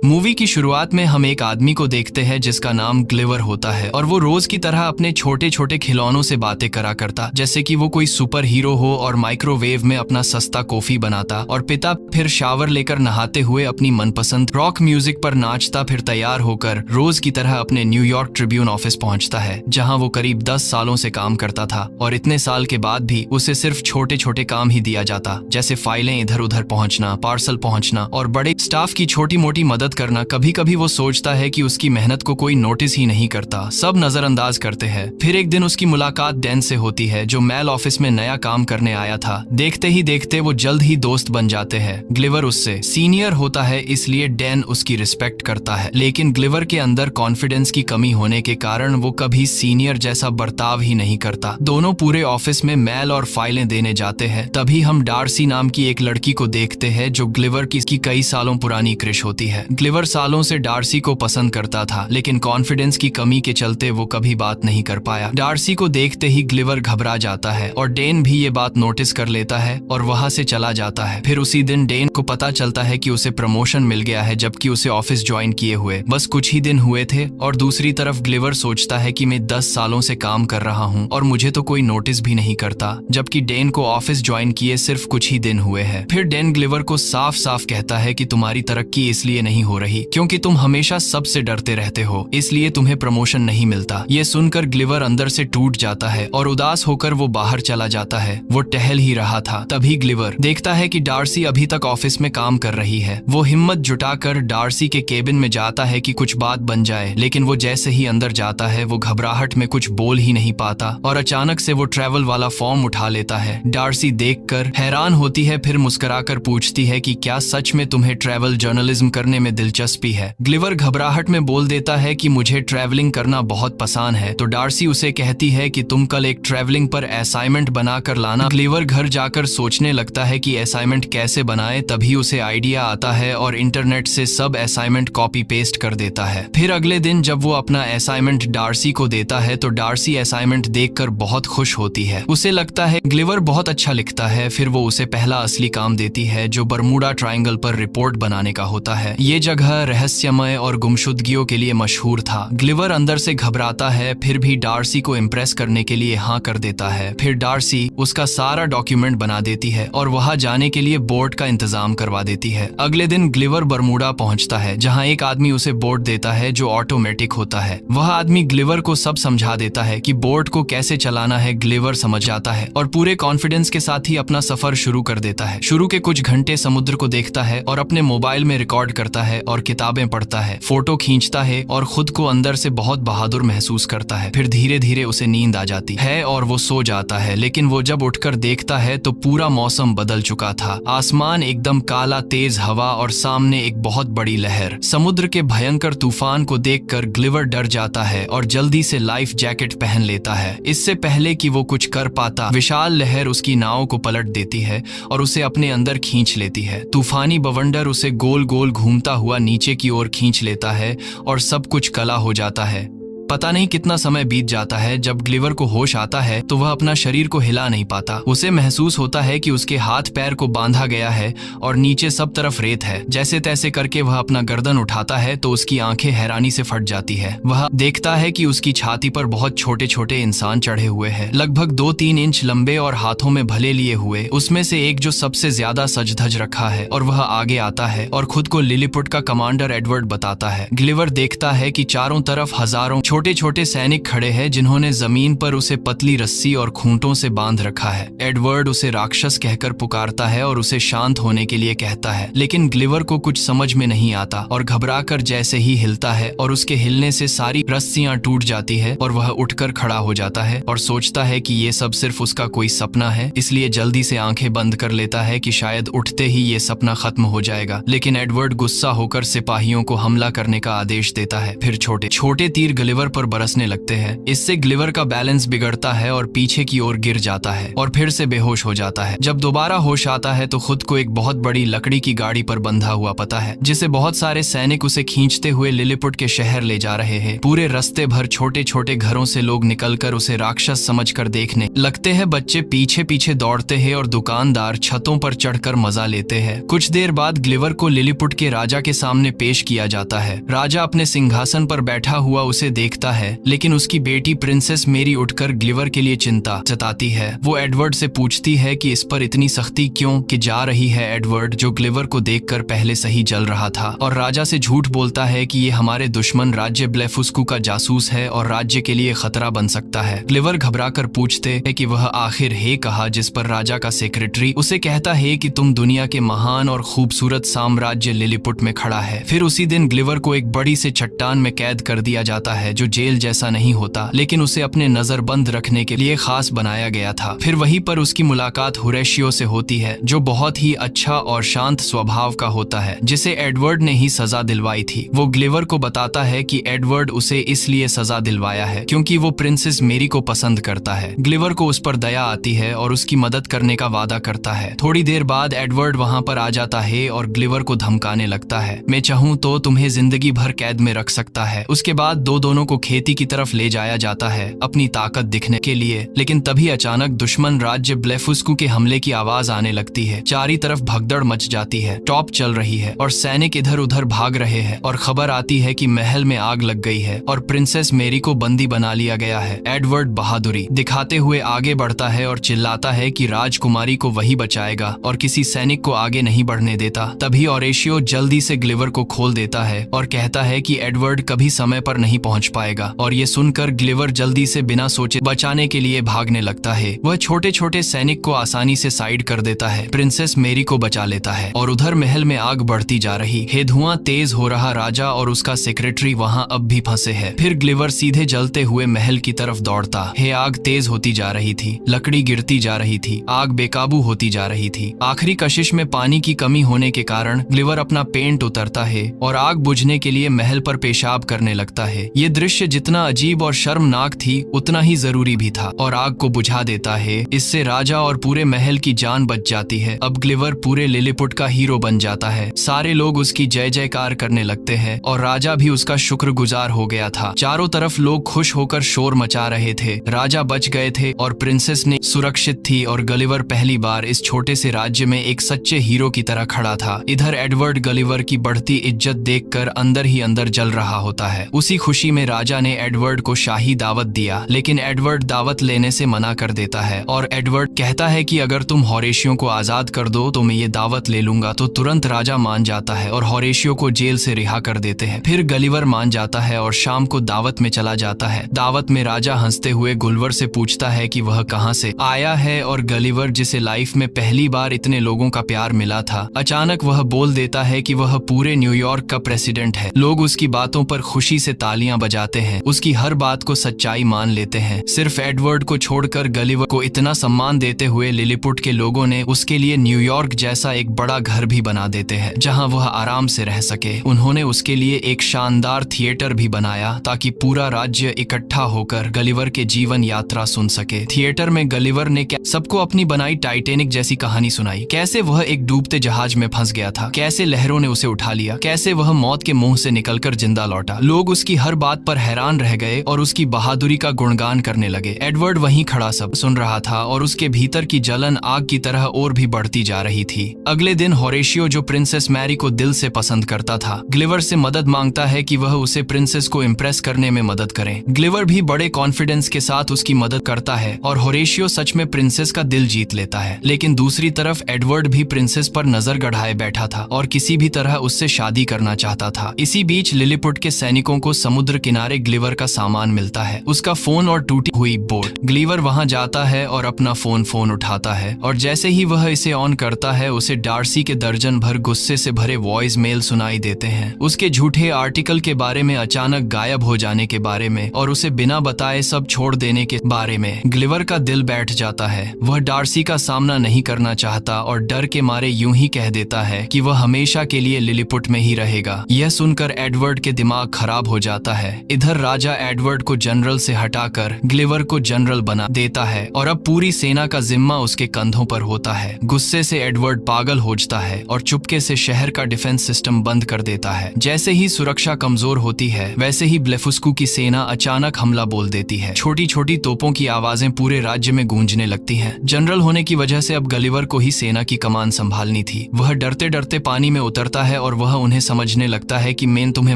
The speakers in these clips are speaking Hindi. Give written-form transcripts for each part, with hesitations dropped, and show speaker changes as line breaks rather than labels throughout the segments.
मूवी की शुरुआत में हम एक आदमी को देखते हैं जिसका नाम ग्लिवर होता है और वो रोज की तरह अपने छोटे छोटे खिलौनों से बातें करा करता, जैसे कि वो कोई सुपर हीरो हो और माइक्रोवेव में अपना सस्ता कॉफी बनाता। और पिता फिर शावर लेकर नहाते हुए अपनी मनपसंद रॉक म्यूजिक पर नाचता, फिर तैयार होकर रोज की तरह अपने न्यूयॉर्क ट्रिब्यून ऑफिस पहुंचता है, जहां वो करीब 10 सालों से काम करता था। और इतने साल के बाद भी उसे सिर्फ छोटे छोटे काम ही दिया जाता, जैसे फाइलें इधर उधर पहुंचना, पार्सल पहुंचना और बड़े स्टाफ की छोटी मोटी मदद करना। कभी कभी वो सोचता है कि उसकी मेहनत को कोई नोटिस ही नहीं करता, सब नजरअंदाज करते हैं। फिर एक दिन उसकी मुलाकात डैन से होती है, जो मेल ऑफिस में नया काम करने आया था। देखते ही देखते वो जल्द ही दोस्त बन जाते हैं। ग्लिवर उससे सीनियर होता है, इसलिए डैन उसकी रिस्पेक्ट करता है, लेकिन ग्लिवर के अंदर कॉन्फिडेंस की कमी होने के कारण वो कभी सीनियर जैसा बर्ताव ही नहीं करता। दोनों पूरे ऑफिस में मेल और फाइलें देने जाते हैं। तभी हम डार्सी नाम की एक लड़की को देखते हैं, जो ग्लिवर की कई सालों पुरानी क्रिश होती है। ग्लिवर सालों से डार्सी को पसंद करता था, लेकिन कॉन्फिडेंस की कमी के चलते वो कभी बात नहीं कर पाया। डार्सी को देखते ही ग्लिवर घबरा जाता है और डेन भी ये बात नोटिस कर लेता है और वहां से चला जाता है। फिर उसी दिन डेन को पता चलता है कि उसे प्रमोशन मिल गया है, जबकि उसे ऑफिस ज्वाइन किए हुए बस कुछ ही दिन हुए थे। और दूसरी तरफ ग्लिवर सोचता है कि मैं 10 सालों से काम कर रहा हूँ और मुझे तो कोई नोटिस भी नहीं करता, जबकि डेन को ऑफिस ज्वाइन किए सिर्फ कुछ ही दिन हुए हैं। फिर डेन ग्लिवर को साफ साफ कहता है कि तुम्हारी तरक्की इसलिए नहीं हो रही क्योंकि तुम हमेशा सबसे डरते रहते हो, इसलिए तुम्हें प्रमोशन नहीं मिलता। ये सुनकर ग्लिवर अंदर से टूट जाता है और उदास होकर वो बाहर चला जाता है। वो टहल ही रहा था, तभी ग्लिवर देखता है कि डार्सी अभी तक ऑफिस में काम कर रही है। वो हिम्मत जुटाकर डार्सी के केबिन में जाता है कि कुछ बात बन जाए, लेकिन वो जैसे ही अंदर जाता है वो घबराहट में कुछ बोल ही नहीं पाता और अचानक से वो ट्रैवल वाला फॉर्म उठा लेता है। डार्सी देखकर हैरान होती है, फिर मुस्कुराकर पूछती है कि क्या सच में तुम्हें ट्रैवल जर्नलिज्म करने में दिलचस्पी है। ग्लिवर घबराहट में बोल देता है कि मुझे ट्रैवलिंग करना बहुत पसंद है। तो डार्सी उसे कहती है कि तुम कल एक ट्रैवलिंग पर असाइनमेंट बनाकर लाना। ग्लिवर घर जाकर सोचने लगता है कि असाइनमेंट कैसे बनाए, तभी उसे आइडिया आता है और इंटरनेट से सब असाइनमेंट कॉपी पेस्ट कर देता है। फिर अगले दिन जब वो अपना असाइनमेंट डार्सी को देता है तो डार्सी असाइनमेंट देखकर बहुत खुश होती है। उसे लगता है ग्लिवर बहुत अच्छा लिखता है। फिर वो उसे पहला असली काम देती है, जो बरमूडा ट्रायंगल पर रिपोर्ट बनाने का होता है। ये जगह रहस्यमय और गुमशुदगियों के लिए मशहूर था। ग्लिवर अंदर से घबराता है, फिर भी डार्सी को इम्प्रेस करने के लिए हाँ कर देता है। फिर डार्सी उसका सारा डॉक्यूमेंट बना देती है और वहां जाने के लिए बोट का इंतजाम करवा देती है। अगले दिन ग्लिवर बरमूडा पहुंचता है, जहां एक आदमी उसे बोट देता है जो ऑटोमेटिक होता है। वह आदमी ग्लिवर को सब समझा देता है कि बोट को कैसे चलाना है। ग्लिवर समझ जाता है और पूरे कॉन्फिडेंस के साथ ही अपना सफर शुरू कर देता है। शुरू के कुछ घंटे समुद्र को देखता है और अपने मोबाइल में रिकॉर्ड करता है और किताबें पढ़ता है, फोटो खींचता है और खुद को अंदर से बहुत बहादुर महसूस करता है। फिर धीरे धीरे उसे नींद आ जाती है और वो सो जाता है, लेकिन वो जब उठकर देखता है तो पूरा मौसम बदल चुका था। आसमान एकदम काला, तेज हवा और सामने एक बहुत बड़ी लहर। समुद्र के भयंकर तूफान को देखकर ग्लिवर डर जाता है और जल्दी से लाइफ जैकेट पहन लेता है। इससे पहले कि वो कुछ कर पाता, विशाल लहर उसकी नाव को पलट देती है और उसे अपने अंदर खींच लेती है। तूफानी बवंडर उसे गोल गोल घूमता हुआ नीचे की ओर खींच लेता है और सब कुछ कला हो जाता है। पता नहीं कितना समय बीत जाता है। जब ग्लिवर को होश आता है तो वह अपना शरीर को हिला नहीं पाता। उसे महसूस होता है कि उसके हाथ पैर को बांधा गया है और नीचे सब तरफ रेत है। जैसे तैसे करके वह अपना गर्दन उठाता है तो उसकी आंखें हैरानी से फट जाती है। वह देखता है कि उसकी छाती पर बहुत छोटे छोटे इंसान चढ़े हुए हैं, लगभग 2-3 इंच लंबे और हाथों में भले लिए हुए। उसमें से एक जो सबसे ज्यादा सज धज रखा है और वह आगे आता है और खुद को लिलीपुट का कमांडर एडवर्ड बताता है। ग्लिवर देखता है कि चारों तरफ हजारों छोटे छोटे सैनिक खड़े हैं, जिन्होंने जमीन पर उसे पतली रस्सी और खूंटों से बांध रखा है। एडवर्ड उसे राक्षस कहकर पुकारता है और उसे शांत होने के लिए कहता है, लेकिन ग्लिवर को कुछ समझ में नहीं आता और घबराकर जैसे ही हिलता है और उसके हिलने से सारी रस्सियां टूट जाती है और वह उठकर खड़ा हो जाता है और सोचता है कि ये सब सिर्फ उसका कोई सपना है, इसलिए जल्दी से आंखें बंद कर लेता है कि शायद उठते ही ये सपना खत्म हो जाएगा। लेकिन एडवर्ड गुस्सा होकर सिपाहियों को हमला करने का आदेश देता है। फिर छोटे छोटे तीर ग्लिवर ग्लिवर पर बरसने लगते हैं। इससे ग्लिवर का बैलेंस बिगड़ता है और पीछे की ओर गिर जाता है और फिर से बेहोश हो जाता है। जब दोबारा होश आता है तो खुद को एक बहुत बड़ी लकड़ी की गाड़ी पर बंधा हुआ पता है, जिसे बहुत सारे सैनिक उसे खींचते हुए लिलीपुट के शहर ले जा रहे हैं। पूरे रास्ते भर छोटे छोटे घरों से लोग निकलकर उसे राक्षस समझकर देखने लगते हैं। बच्चे पीछे पीछे दौड़ते हैं और दुकानदार छतों पर चढ़कर मजा लेते हैं। कुछ देर बाद ग्लिवर को लिलीपुट के राजा के सामने पेश किया जाता है। राजा अपने सिंहासन पर बैठा हुआ उसे देखता है, लेकिन उसकी बेटी प्रिंसेस मेरी उठकर ग्लिवर के लिए चिंता जताती है। वो एडवर्ड से पूछती है कि इस पर इतनी सख्ती क्यों की जा रही है। एडवर्ड, जो ग्लिवर को देखकर पहले सही जल रहा था, और राजा से झूठ बोलता है कि ये हमारे दुश्मन राज्य ब्लेफुस्कू का जासूस है और राज्य के लिए खतरा बन सकता है। ग्लिवर घबराकर पूछते है कि वह आखिर है कहा, जिस पर राजा का सेक्रेटरी उसे कहता है कि तुम दुनिया के महान और खूबसूरत साम्राज्य लिलीपुट में खड़ा है। फिर उसी दिन ग्लिवर को एक बड़ी से चट्टान में कैद कर दिया जाता है, जो जेल जैसा नहीं होता लेकिन उसे अपने नजरबंद रखने के लिए खास बनाया गया था। फिर वहीं पर उसकी मुलाकात होरेशियो से होती है, जो बहुत ही अच्छा और शांत स्वभाव का होता है, जिसे एडवर्ड ने ही सजा दिलवाई थी। वो ग्लिवर को बताता है कि एडवर्ड उसे इसलिए सजा दिलवाया है क्योंकि वो प्रिंसेस मेरी को पसंद करता है। ग्लिवर को उस पर दया आती है और उसकी मदद करने का वादा करता है। थोड़ी देर बाद एडवर्ड वहाँ पर आ जाता है और ग्लिवर को धमकाने लगता है, मैं चाहूँ तो तुम्हें जिंदगी भर कैद में रख सकता है। उसके बाद दोनों को खेती की तरफ ले जाया जाता है अपनी ताकत दिखने के लिए। लेकिन तभी अचानक दुश्मन राज्य ब्लेफुस्कू के हमले की आवाज आने लगती है। चारी तरफ भगदड़ मच जाती है, टॉप चल रही है और सैनिक इधर उधर भाग रहे हैं और खबर आती है कि महल में आग लग गई है और प्रिंसेस मेरी को बंदी बना लिया गया है। एडवर्ड बहादुरी दिखाते हुए आगे बढ़ता है और चिल्लाता है कि राजकुमारी को वही बचाएगा और किसी सैनिक को आगे नहीं बढ़ने देता। तभी होरेशियो जल्दी से ग्लिवर को खोल देता है और कहता है कि एडवर्ड कभी समय पर नहीं पहुंच पाएगा, और ये सुनकर ग्लिवर जल्दी से बिना सोचे बचाने के लिए भागने लगता है। वह छोटे छोटे सैनिक को आसानी से साइड कर देता है, प्रिंसेस मेरी को बचा लेता है और उधर महल में आग बढ़ती जा रही है। धुआं तेज हो रहा, राजा और उसका सेक्रेटरी वहाँ अब भी फंसे है। फिर ग्लिवर सीधे जलते हुए महल की तरफ दौड़ता है। आग तेज होती जा रही थी, लकड़ी गिरती जा रही थी, आग बेकाबू होती जा रही थी। आखिरी कशिश में पानी की कमी होने के कारण ग्लिवर अपना पेंट उतरता है और आग बुझने के लिए महल पर पेशाब करने लगता है। ये दृश्य जितना अजीब और शर्मनाक थी उतना ही जरूरी भी था और आग को बुझा देता है। इससे राजा और पूरे महल की जान बच जाती है। अब ग्लिवर पूरे लिलीपुट का हीरो बन जाता है। सारे लोग उसकी जय जयकार करने लगते हैं और राजा भी उसका शुक्रगुजार हो गया था। चारों तरफ लोग खुश होकर शोर मचा रहे थे। राजा बच गए थे और प्रिंसेस ने सुरक्षित थी और गलिवर पहली बार इस छोटे से राज्य में एक सच्चे हीरो की तरह खड़ा था। इधर एडवर्ड गलिवर की बढ़ती इज्जत देखकर अंदर ही अंदर जल रहा होता है। उसी खुशी में राजा ने एडवर्ड को शाही दावत दिया, लेकिन एडवर्ड दावत लेने से मना कर देता है और एडवर्ड कहता है कि अगर तुम होरेशियो को आजाद कर दो तो मैं ये दावत ले लूंगा। तो तुरंत राजा मान जाता है और होरेशियो को जेल से रिहा कर देते हैं। फिर गलिवर मान जाता है और शाम को दावत में चला जाता है। दावत में राजा हंसते हुए गुलिवर से पूछता है कि वह कहाँ से आया है और गलिवर, जिसे लाइफ में पहली बार इतने लोगों का प्यार मिला था, अचानक वह बोल देता है कि वह पूरे न्यूयॉर्क का प्रेसिडेंट है। लोग उसकी बातों पर खुशी से तालियां बजाते हैं, उसकी हर बात को सच्चाई मान लेते हैं। सिर्फ एडवर्ड को छोड़कर गलिवर को इतना सम्मान देते हुए लिलीपुट के लोगों ने उसके लिए न्यूयॉर्क जैसा एक बड़ा घर भी बना देते हैं जहां वह आराम से रह सके। उन्होंने उसके लिए एक शानदार थिएटर भी बनाया ताकि पूरा राज्य इकट्ठा होकर गलिवर के जीवन यात्रा सुन सके। थिएटर में गलिवर ने सबको अपनी बनाई टाइटैनिक जैसी कहानी सुनाई, कैसे वह एक डूबते जहाज में फंस गया था, कैसे लहरों ने उसे उठा लिया, कैसे वह मौत के मुंह से निकलकर जिंदा लौटा। लोग उसकी हर बात पर हैरान रह गए और उसकी बहादुरी का गुणगान करने लगे। एडवर्ड वहीं खड़ा सब सुन रहा था और उसके भीतर की जलन आग की तरह और भी बढ़ती जा रही थी। अगले दिन होरेशियो, जो प्रिंसेस मैरी को दिल से पसंद करता था, ग्लिवर से मदद मांगता है कि वह उसे प्रिंसेस को इम्प्रेस करने में मदद करे। ग्लिवर भी बड़े कॉन्फिडेंस के साथ उसकी मदद करता है और होरेशियो सच में प्रिंसेस का दिल जीत लेता है। लेकिन दूसरी तरफ एडवर्ड भी प्रिंसेस पर नजर गढ़ाए बैठा था और किसी भी तरह उससे शादी करना चाहता था। इसी बीच लिलीपुट के सैनिकों को समुद्र किनारे ग्लिवर का सामान मिलता है, उसका फोन और टूटी हुई बोट। ग्लिवर वहां जाता है और अपना फोन उठाता है और जैसे ही वह इसे ऑन करता है उसे डार्सी के दर्जन भर गुस्से से भरे वॉइस मेल सुनाई देते हैं, उसके झूठे आर्टिकल के बारे में, अचानक गायब हो जाने के बारे में और उसे बिना बताए सब छोड़ देने के बारे में। ग्लिवर का दिल बैठ जाता है। वह डार्सी का सामना नहीं करना चाहता और डर के मारे यूं ही कह देता है कि वह हमेशा के लिए लिलीपुट में ही रहेगा। यह सुनकर एडवर्ड के दिमाग खराब हो जाता है। इधर राजा एडवर्ड को जनरल से हटाकर ग्लिवर को जनरल बना देता है और अब पूरी सेना का जिम्मा उसके कंधों पर होता है। गुस्से से एडवर्ड पागल हो जाता है और चुपके से शहर का डिफेंस सिस्टम बंद कर देता है। जैसे ही सुरक्षा कमजोर होती है वैसे ही ब्लेफुस्कू की सेना अचानक हमला बोल देती है। छोटी छोटी तोपों की आवाजें पूरे राज्य में गूंजने लगती हैं। जनरल होने की वजह से अब गलिवर को ही सेना की कमान संभालनी थी। वह डरते डरते पानी में उतरता है और वह उन्हें समझने लगता है कि मैं तुम्हें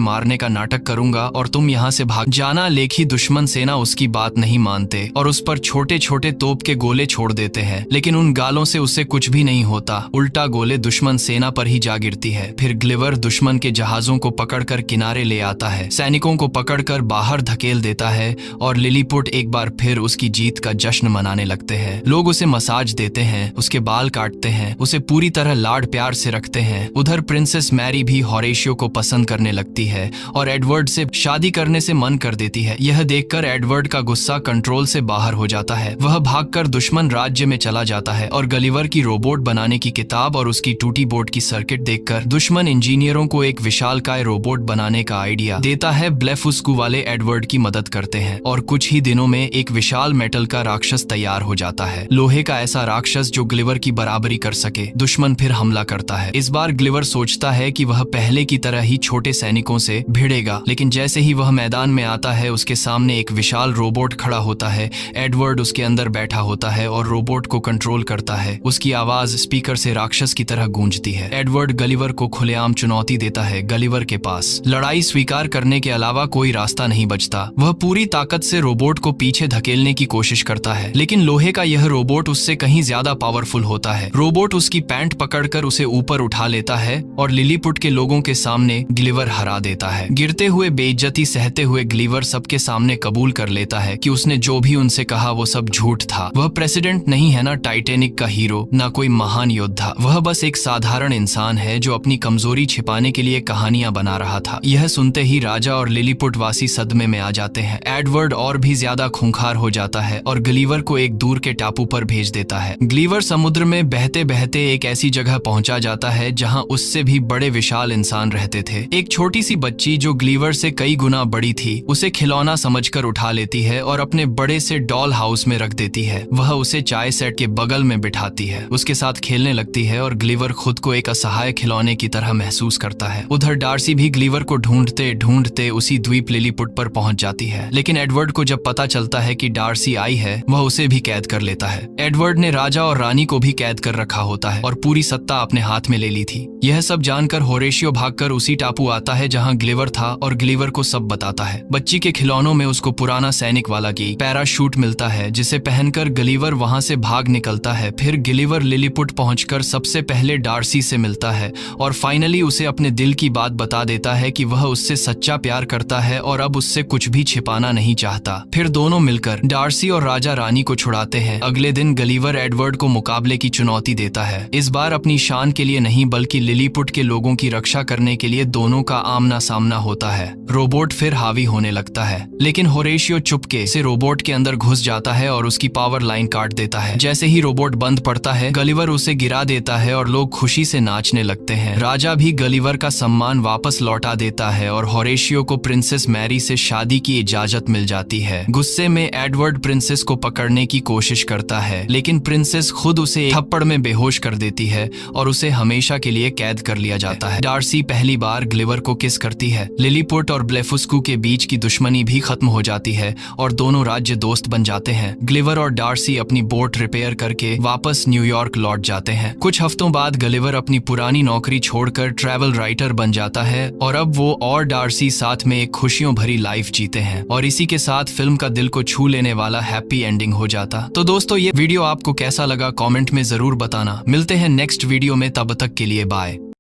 मारने का नाटक करूंगा और तुम यहाँ से भाग जाना। लेकिन दुश्मन सेना उसकी बात नहीं मानते और उस पर छोटे छोटे तोप के गोले छोड़ देते हैं, लेकिन उन गालों से उसे कुछ भी नहीं होता। उल्टा गोले दुश्मन सेना पर ही जा गिरती है। फिर ग्लिवर दुश्मन के जहाजों को पकड़कर किनारे ले आता है, सैनिकों को पकड़कर बाहर धकेल देता है और लिलीपुट एक बार फिर उसकी जीत का जश्न मनाने लगते हैं। लोग उसे मसाज देते हैं, उसके बाल काटते हैं, उसे पूरी तरह लाड प्यार से रखते हैं। उधर प्रिंसेस मैरी भी होरेशियो को पसंद करने लगती है और एडवर्ड से शादी करने से मन कर देती है। यह देखकर एडवर्ड का गुस्सा कंट्रोल से बाहर हो जाता है। वह भागकर दुश्मन राज्य में चला जाता है और गलिवर की रोबोट बनाने की किताब और उसकी टूटी बोट की सर्किट देखकर दुश्मन इंजीनियरों को एक विशालकाय रोबोट बनाने का आइडिया देता है। ब्लेफुस्कू वाले एडवर्ड की मदद करते हैं और कुछ ही दिनों में एक विशाल मेटल का राक्षस तैयार हो जाता है। लोहे का ऐसा राक्षस जो ग्लिवर की बराबरी कर सके। दुश्मन फिर हमला करता है। इस बार ग्लिवर सोचता है कि वह पहले की तरह ही छोटे सैनिकों से भिड़ेगा, लेकिन जैसे ही वह मैदान में आता है उसके सामने एक विशाल रोबोट खड़ा होता है। एडवर्ड उसके अंदर बैठा होता है और रोबोट को कंट्रोल करता है। उसकी आवाज स्पीकर से राक्षस की तरह गूंजती है। एडवर्ड गलिवर को खुलेआम चुनौती देता है। गलिवर के पास लड़ाई स्वीकार करने के अलावा कोई रास्ता नहीं बचता। वह पूरी ताकत से रोबोट को पीछे धकेलने की कोशिश करता है, लेकिन लोहे का यह रोबोट उससे कहीं ज्यादा पावरफुल होता है। रोबोट उसकी पैंट पकड़कर उसे ऊपर उठा लेता है और लिलीपुट के लोगों के सामने ग्लिवर हरा देता है। गिरते हुए बेइज्जती सहते हुए ग्लिवर सबके सामने कबूल कर लेता है कि उसने जो भी उनसे कहा वो सब झूठ था। वह प्रेसिडेंट नहीं है, ना टाइटैनिक का हीरो, ना कोई महान योद्धा। वह बस एक साधारण इंसान है जो अपनी कमजोरी छिपाने के लिए कहानियां बना रहा था। यह सुनते ही राजा और लिलीपुट वासी सदमे में आ जाते हैं। एडवर्ड और भी ज्यादा खूंखार हो जाता है और ग्लिवर को एक दूर के टापू पर भेज देता है। ग्लिवर समुद्र में बहते बहते एक ऐसी जगह पहुंचा जाता है जहां उससे भी बड़े विशाल इंसान रहते थे। एक छोटी सी बच्ची जो ग्लिवर से कई गुना बड़ी थी उसे खिलौना समझकर उठा लेती है और अपने बड़े से डॉल हाउस में रख देती है। वह उसे चाय सेट के बगल में बिठाती है, उसके साथ खेलने लगती है और ग्लिवर खुद को एक असहाय खिलौने की तरह महसूस करता है। उधर डार्सी भी ग्लिवर को ढूंढते ढूंढते उसी द्वीप लिलीपुट पर पहुंच जाती है, लेकिन एडवर्ड को जब पता चलता है कि डार्सी आई है वह उसे भी कैद कर लेता है। एडवर्ड ने राजा और रानी को भी कैद कर रखा होता है और पूरी सत्ता अपने हाथ में ले ली थी। यह सब जानकर होरेशियो भागकर उसी टापू आता है जहां ग्लिवर था और ग्लिवर को सब बताता है। बच्ची के खिलौनों में उसको पुराना सैनिक वाला की पैराशूट मिलता है जिसे पहनकर ग्लिवर वहां से भाग निकलता है। फिर ग्लिवर लिलीपुट पहुंचकर सबसे पहले डार्सी से मिलता है और फाइनली उसे अपने दिल की बात बता देता है कि वह उससे सच्चा प्यार करता है और अब उससे कुछ भी छिपाना नहीं चाहता। फिर दोनों मिलकर डार्सी और राजा रानी को छुड़ाते हैं। अगले दिन ग्लिवर एडवर्ड को मुकाबले की चुनौती देता है, इस बार अपनी शान के लिए नहीं बल्कि लिलीपुट के लोगों की रक्षा करने के लिए। दोनों का आमना सामना होता है। रोबोट फिर हावी होने लगता है, लेकिन होरेशियो चुपके से रोबोट के अंदर घुस जाता है और उसकी पावर लाइन काट देता है। जैसे ही रोबोट बंद पड़ता है गलिवर उसे गिरा देता है और लोग खुशी से नाचने लगते हैं। राजा भी गलिवर का सम्मान वापस लौटा देता है और होरेशियो को प्रिंसेस मैरी से शादी की इजाजत मिल जाती है। गुस्से में एडवर्ड प्रिंसेस को पकड़ने की कोशिश करता है, लेकिन प्रिंसेस खुद उसे एक थप्पड़ में बेहोश कर देती है और उसे हमेशा के लिए कैद कर लिया जाता है। डार्सी पहली बार ग्लिवर को किस करती है। लिलीपुट और ब्लेफुस्कू के बीच की दुश्मनी भी खत्म हो जाती है और दोनों राज्य दोस्त बन जाते हैं। ग्लिवर और डार्सी अपनी बोट रिपेयर करके वापस न्यूयॉर्क लौट जाते हैं। कुछ हफ्तों बाद ग्लिवर अपनी पुरानी नौकरी छोड़कर ट्रैवल राइटर बन जाता है और अब वो और डार्सी साथ में एक खुशियों भरी लाइफ जीते हैं और इसी के साथ फिल्म का दिल को छू लेने वाला हैप्पी एंडिंग हो जाता। तो दोस्तों ये वीडियो आपको कैसा लगा कमेंट में जरूर बताना। मिलते हैं नेक्स्ट वीडियो में, तब तक के लिए बाय।